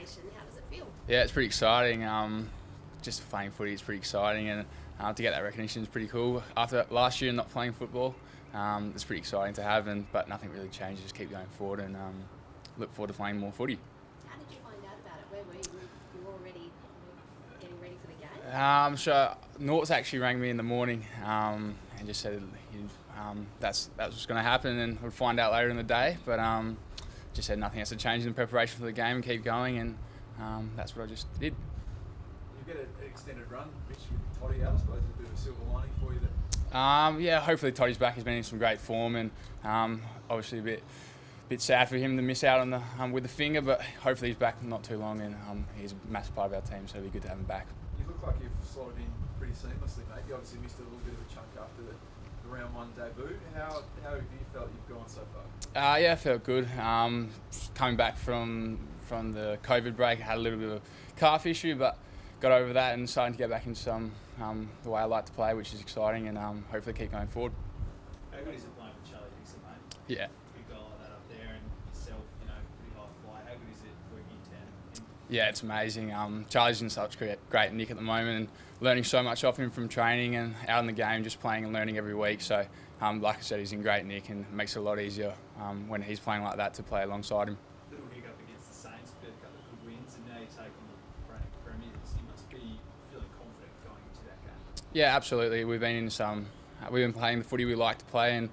nation. How does it feel? Yeah, it's pretty exciting. Just playing footy is pretty exciting, and to get that recognition is pretty cool. After last year not playing football, it's pretty exciting to have, but nothing really changes. Just keep going forward and look forward to playing more footy. How did you find out about it? Where were you? You were already getting ready for the game? So Nort's actually rang me in the morning and just said that's what's going to happen, and we'll find out later in the day. But just said nothing has to change in preparation for the game and keep going, and that's what I just did. You get an extended run, Mitch, with Toddy out. I suppose a bit of a silver lining for you there. Yeah, hopefully Toddy's back. He's been in some great form, and obviously a bit sad for him to miss out on the with the finger, but hopefully he's back not too long, and he's a massive part of our team, so it'll be good to have him back. You look like you've slotted in pretty seamlessly, mate. You obviously missed a little bit of a chunk after the round one debut. How have you felt you've gone so far? Yeah, I felt good. Coming back from the COVID break, I had a little bit of a calf issue, but got over that and starting to get back into the way I like to play, which is exciting, and hopefully keep going forward. How good is it playing with Charlie Dixon, mate? Yeah. Big goal like that up there, and yourself, pretty high fly. How good is it working in tandem? Yeah, it's amazing. Charlie's in such great nick at the moment, and learning so much off him from training and out in the game, just playing and learning every week. So, like I said, he's in great nick, and it makes it a lot easier when he's playing like that to play alongside him. Little hiccup against the Saints, but a couple of good wins, and now you take on the Premiers. You must be feeling confident going into that game. Yeah, absolutely. We've been playing the footy we like to play, and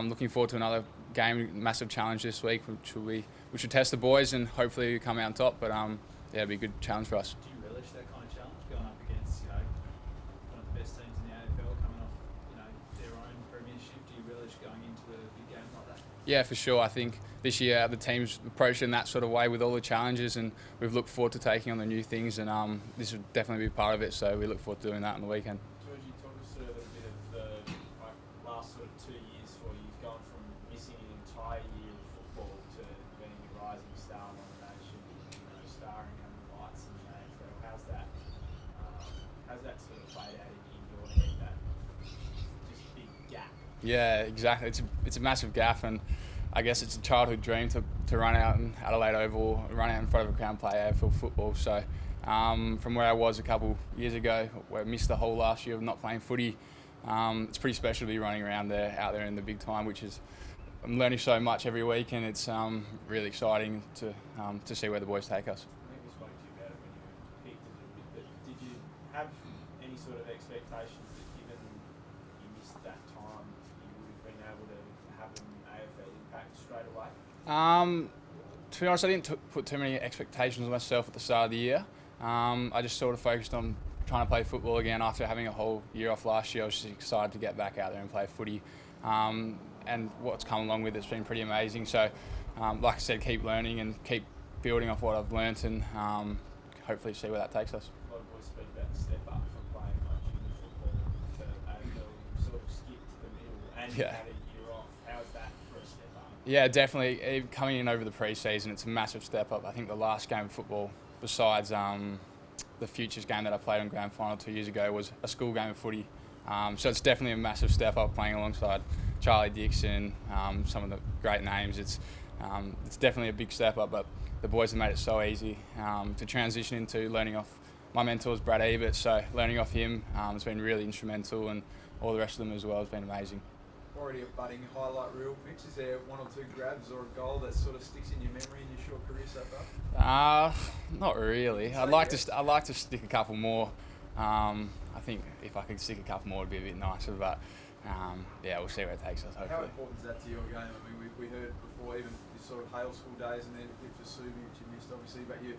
looking forward to another game, massive challenge this week, which will test the boys, and hopefully we come out on top. But yeah, it'll be a good challenge for us. Do you relish that kind of challenge, going up against one of the best teams in the AFL, coming off their own premiership? Do you relish going into a big game like that? Yeah, for sure. I think this year the team's approached in that sort of way with all the challenges, and we've looked forward to taking on the new things, and this will definitely be part of it. So we look forward to doing that on the weekend. Georgie, talk us through a little bit of the last sort of 2 years for you. You've gone from missing an entire year of football to being a rising star on the nation, starring under the lights in the AFL. How's that sort of played out in your head, that just big gap? Yeah, exactly. It's a massive gap, and I guess it's a childhood dream to run out in Adelaide Oval, run out in front of a crowd and play AFL football. So from where I was a couple years ago, where I missed the whole last year of not playing footy, it's pretty special to be running around out there in the big time, which is, I'm learning so much every week, and it's really exciting to see where the boys take us. I think we spoke to you about it when you peaked a little bit, but did you have any sort of expectations that given you missed that time, you would have been able to have an AFL impact straight away? To be honest, I didn't put too many expectations on myself at the start of the year. I just sort of focused on trying to play football again after having a whole year off last year. I was just excited to get back out there and play footy. And what's come along with it's been pretty amazing. So, like I said, keep learning and keep building off what I've learnt, and hopefully see where that takes us. A lot of boys speak about the step up from playing much in football to AFL. You sort of skipped to the middle and you had a year off. How's that for a step up? Yeah, definitely. Coming in over the pre-season, it's a massive step up. I think the last game of football, besides the Futures game that I played on Grand Final 2 years ago, was a school game of footy. So it's definitely a massive step up playing alongside Charlie Dixon, some of the great names. It's definitely a big step up, but the boys have made it so easy to transition into learning off my mentor's Brad Ebert, so learning off him has been really instrumental, and all the rest of them as well has been amazing. Already a budding highlight reel, Mitch. Is there one or two grabs or a goal that sort of sticks in your memory in your short career so far? Not really. I'd like to stick a couple more. I think if I could stick a couple more, it'd be a bit nicer. But yeah, we'll see where it takes us. Hopefully. How important is that to your game? I mean, we heard before, even your sort of Hale School days, and then for Subi, which you missed obviously, but your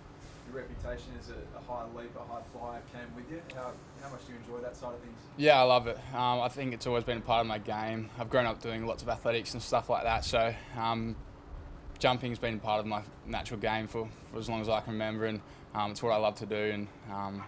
reputation as a high leaper, high flyer came with you. How much do you enjoy that side of things? Yeah, I love it. I think it's always been a part of my game. I've grown up doing lots of athletics and stuff like that, so jumping's been part of my natural game for as long as I can remember, and it's what I love to do, and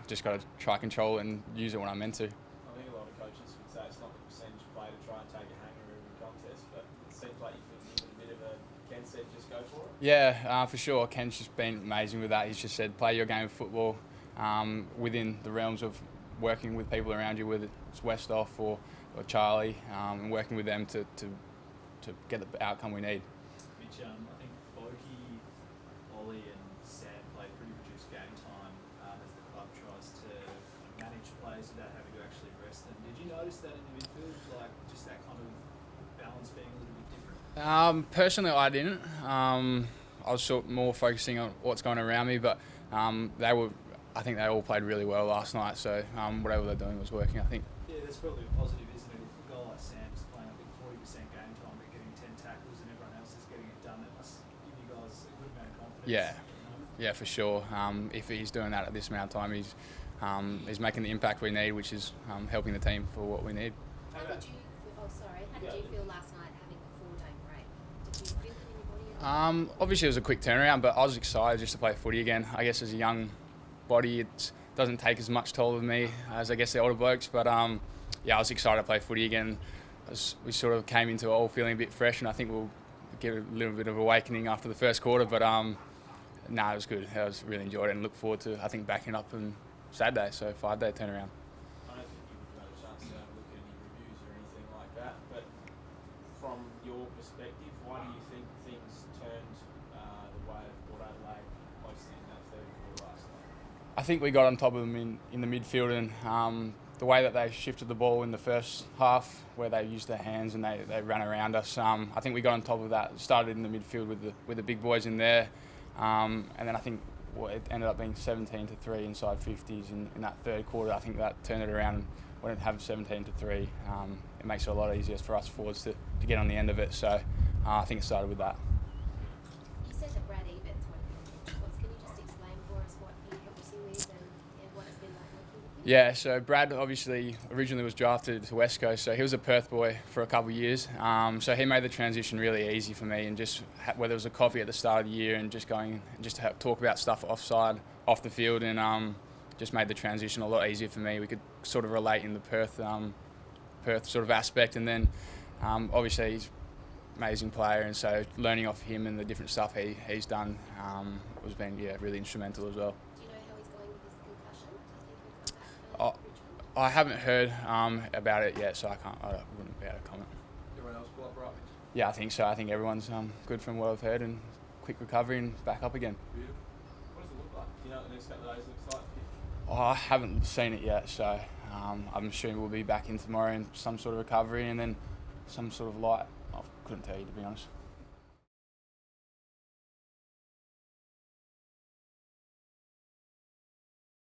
just got to try control it and use it when I'm meant to. I think a lot of coaches would say it's not the percentage of play to try and take a hanger every contest, but it seems like you could give it a bit of a Ken said, just go for it. Yeah, for sure. Ken's just been amazing with that. He's just said, play your game of football within the realms of working with people around you, whether it's Westhoff or Charlie, and working with them to get the outcome we need. Mitch, I think Boki, Ollie and Sam played pretty noticed that in the midfield, like just that kind of balance being a little bit different? Personally, I didn't. I was sort of more focusing on what's going around me, but I think they all played really well last night. So whatever they're doing was working, I think. Yeah, that's probably a positive, isn't it? If a guy like Sam's playing, I think 40% game time, but getting 10 tackles, and everyone else is getting it done, that must give you guys a good amount of confidence. Yeah. Yeah, for sure. If he's doing that at this amount of time, he's making the impact we need, which is helping the team for what we need. How did you feel last night having a 4-day break? Did you feel it in your body? Obviously, it was a quick turnaround, but I was excited just to play footy again. I guess as a young body, it doesn't take as much toll of me as I guess the older blokes. But yeah, I was excited to play footy again. We sort of came into it all feeling a bit fresh, and I think we'll get a little bit of awakening after the first quarter. But it was good. I really enjoyed it and look forward to, I think, backing up on Saturday, so 5-day turnaround. I don't think you've got a chance to look at any reviews or anything like that, but from your perspective, why do you think things turned the way of Port Adelaide mostly in that third quarter last night? I think we got on top of them in the midfield, and the way that they shifted the ball in the first half, where they used their hands and they ran around us, I think we got on top of that. Started in the midfield with the big boys in there, and then I think it ended up being 17-3 inside 50s in that third quarter. I think that turned it around, and we didn't have 17-3. It makes it a lot easier for us forwards to get on the end of it. So I think it started with that. You said that Brad Ebert's one of your mentors. Can you just explain for us what he helps you with and what it's been like working with him? Yeah, so Brad obviously originally was drafted to West Coast, so he was a Perth boy for a couple of years. So he made the transition really easy for me, and just whether it was a coffee at the start of the year and just to talk about stuff off the field, and just made the transition a lot easier for me. We could sort of relate in the Perth sort of aspect, and then obviously he's an amazing player, and so learning off him and the different stuff he's done has been really instrumental as well. Do you know how he's going with his concussion? Do you think he'll come back for Richmond? I haven't heard about it yet, so I wouldn't be able to comment. Everyone else pull up right? Yeah, I think so. I think everyone's good from what I've heard, and quick recovery and back up again. Beautiful. What does it look like? Do you know what the next couple of days looks like for you? I haven't seen it yet, so I'm assuming we'll be back in tomorrow in some sort of recovery, and then some sort of light. I couldn't tell you, to be honest.